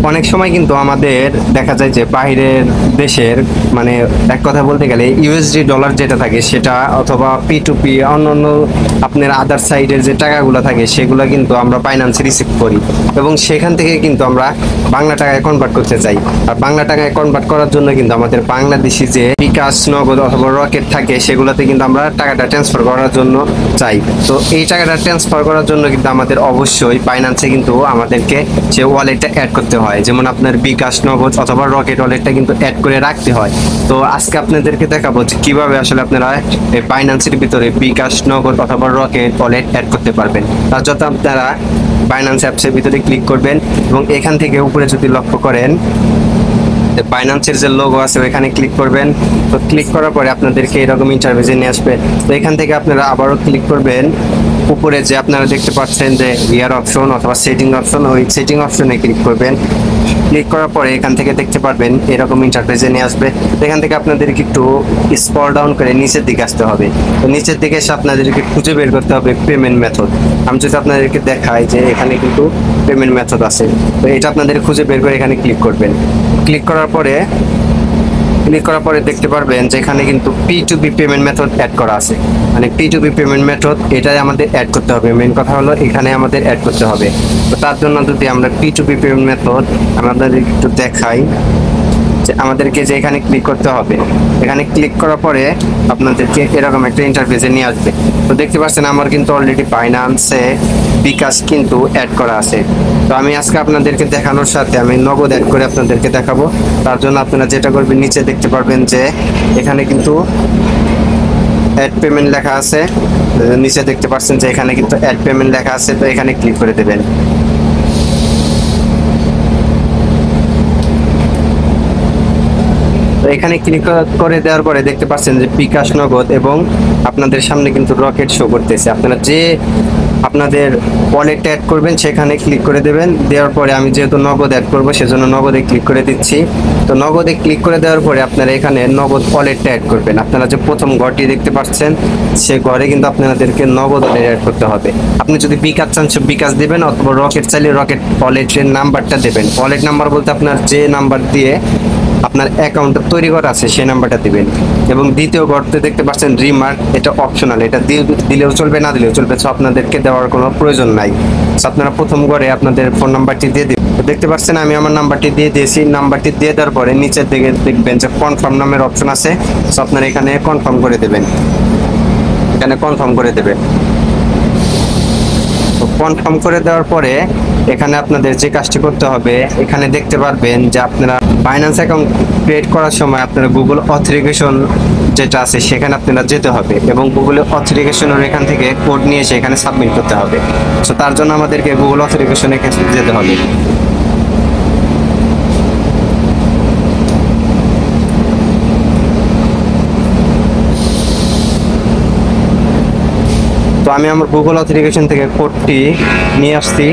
অনেক সময় কিন্তু আমাদের দেখা যায় যে বাইরের দেশের মানে এক কথা বলতে গেলে ইউএসডি ডলার যেটা থাকে সেটা অথবা P2P অন্যান্য আপনার আদার সাইডের যে টাকাগুলো থাকে সেগুলো কিন্তু আমরা বাইন্যান্সে রিসিভ করি এবং সেখান থেকে কিন্তু আমরা বাংলা টাকায় কনভার্ট করতে চাই। আর বাংলা টাকায় কনভার্ট করার জন্য কিন্তু আমাদের বাংলাদেশি যে বিকাশ, নগদ অথবা রকেট থাকে সেগুলোতে কিন্তু আমরা টাকাটা ট্রান্সফার করার জন্য চাই। তো এই টাকাটা ট্রান্সফার করার জন্য কিন্তু আমাদের অবশ্যই বাইন্যান্সে কিন্তু আমাদেরকে যে ওয়ালেটটা অ্যাড করতে হয়, যেমন আপনার বিকাশ, নগদ অথবা রকেট ওয়ালেটটা কিন্তু অ্যাড করে রাখতে হয়। তো আজকে আপনাদেরকে দেখাবো যে কিভাবে আসলে আপনারা এই বাইন্যান্সের ভিতরে বিকাশ, নগদ অথবা রকেট ওয়ালেট অ্যাড করতে পারবেন। তার জন্য আপনারা বাইন্যান্স অ্যাপসের ভিতরে ক্লিক করবেন এবং এখান থেকে উপরে যদি লক্ষ্য করেন বাইন্যান্সের যে লোগো আছে ওইখানে ক্লিক করবেন। তো ক্লিক করার পরে আপনাদেরকে এরকম ইন্টারফেসে নিয়ে আসবে। তো এখান থেকে আপনারা আবারও ক্লিক করবেন উপরে যে আপনারা দেখতে পাচ্ছেন যে গিয়ার অপশন অথবা সেটিং অপশন, ওই সেটিং অপশনে ক্লিক করবেন। ক্লিক করার পরে এখান থেকে দেখতে পারবেন এরকম ইন্টারফেসে নিয়ে আসবে। এখান থেকে আপনাদেরকে একটু স্ক্রল ডাউন করে নিচের দিকে আসতে হবে। তো নিচের দিকে এসে আপনাদেরকে খুঁজে বের করতে হবে পেমেন্ট মেথড। আমি যদি আপনাদেরকে দেখাই যে এখানে কিন্তু পেমেন্ট মেথড আছে, তো এটা আপনাদের খুঁজে বের করে এখানে ক্লিক করবেন। ক্লিক করার পরে দেখতে পারবেন যে এখানে কিন্তু P2P পেমেন্ট মেথড অ্যাড করা আছে। মানে P2P পেমেন্ট মেথড এটাই আমাদের অ্যাড করতে হবে। মেন কথা হলো এখানে আমাদের অ্যাড করতে হবে। তো তার জন্য যদি আমরা P2P পেমেন্ট মেথড আমাদের একটু দেখাই যে আমাদেরকে যে এখানে ক্লিক করতে হবে। এখানে ক্লিক করার পরে আপনাদেরকে এরকম একটা ইন্টারফেসে নিয়ে আসবে। তো দেখতে পাচ্ছেন আমার কিন্তু অলরেডি বাইন্যান্সে বিকাশ কিন্তু অ্যাড করা আছে। তো আমি আজকে আপনাদেরকে দেখানোর সাথে আমি নগদ অ্যাড করে আপনাদেরকে দেখাবো। তার জন্য আপনারা যেটা করবেন নিচে দেখতে পারবেন যে এখানে কিন্তু অ্যাড পেমেন্ট লেখা আছে। নিচে দেখতে পাচ্ছেন যে এখানে কিন্তু অ্যাড পেমেন্ট লেখা আছে। তো এখানে ক্লিক করে দেবেন। এখানে ক্লিক করে দেওয়ার পরে দেখতে পাচ্ছেন যে বিকাশ, নগদ এবং আপনাদের সামনে কিন্তু রকেট শো করতেছে। আপনারা যে আপনাদের ওয়ালেটটা অ্যাড করবেন সেখানে ক্লিক করে দেবেন। দেওয়ার পরে আমি যেহেতু নগদ অ্যাড করবো সেজন্য নগদে ক্লিক করে দিচ্ছি। তো নগদে ক্লিক করে দেওয়ার পরে আপনারা এখানে নগদ ওয়ালেটটা অ্যাড করবেন। আপনারা যে প্রথম ঘরটি দেখতে পাচ্ছেন সে ঘরে কিন্তু আপনাদেরকে নগদ ওয়ালেট অ্যাড করতে হবে। আপনি যদি বিকাশ চান সে বিকাশ দেবেন অথবা রকেট চাইলে রকেট ওয়ালেটের নাম্বারটা দেবেন। ওয়ালেট নাম্বার বলতে আপনার যে নাম্বার দিয়ে আপনার অ্যাকাউন্টটা তৈরি করা আছে সেই নাম্বারটা দিবেন। এবং দ্বিতীয় ঘরতে দেখতে পাচ্ছেন রিমার্ক, এটা অপশনাল, এটা দিলেও চলবে না দিলেও চলবে। সো আপনাদেরকে দেওয়ার কোনো প্রয়োজন নাই। আপনারা প্রথম ঘরে আপনাদের ফোন নাম্বারটি দিয়ে দিবেন। দেখতে পাচ্ছেন আমি আমার নাম্বারটি দিয়ে দিয়েছি। নাম্বারটি দিয়ে দেওয়ার পরে নিচের দিকে দেখবেন যে কনফার্ম নামের অপশন আছে। সো আপনারা এখানে কনফার্ম করে দেবেন। এখানে কনফার্ম করে দেবেন। কনফার্ম করে দেওয়ার পরে এখানে আপনাদের যে কাজটি করতে হবে এখানে দেখতে পারবেন যে আপনারা বাইন্যান্স অ্যাকাউন্ট ক্রিয়েট করার সময় আপনারা গুগল অথেন্টিকেশন যেটা আছে সেখানে আপনারা যেতে হবে এবং গুগল অথেন্টিকেশনের এখান থেকে কোড নিয়ে এসে এখানে সাবমিট করতে হবে। সো তার জন্য আমাদেরকে গুগল অথেন্টিকেশনে যেতে হবে। তো আমি আমার গুগল অথেন্টিকেশন থেকে কোডটি নিয়ে আসছি।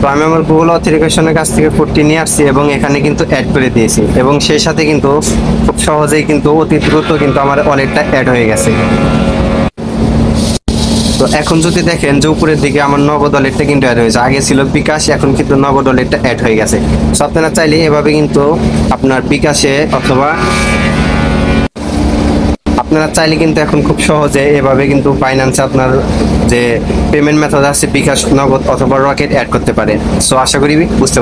তো আমি আমার গুগল অথেন্টিকেশনের কাছ থেকে কোডটি নিয়ে আসছি এবং এখানে কিন্তু অ্যাড করে দিয়েছি এবং সেই সাথে কিন্তু খুব সহজেই কিন্তু অতি দ্রুত কিন্তু আমার ওয়ালেটটা অ্যাড হয়ে গেছে। তো এখন যদি দেখেন যে উপরের দিকে আমার নগদ ওয়ালেটটা কিন্তু অ্যাড হয়েছে। আগে ছিল বিকাশ, এখন কিন্তু নগদ ওয়ালেটটা অ্যাড হয়ে গেছে। সো আপনারা চাইলে এভাবে কিন্তু আপনার বিকাশে অথবা আপনারা চাইলে কিন্তু এখন খুব সহজে এভাবে কিন্তু বাইন্যান্সে আপনার যে পেমেন্ট মেথড আছে বিকাশ, নগদ অথবা রকেট অ্যাড করতে পারে। সো আশা করি বুঝতে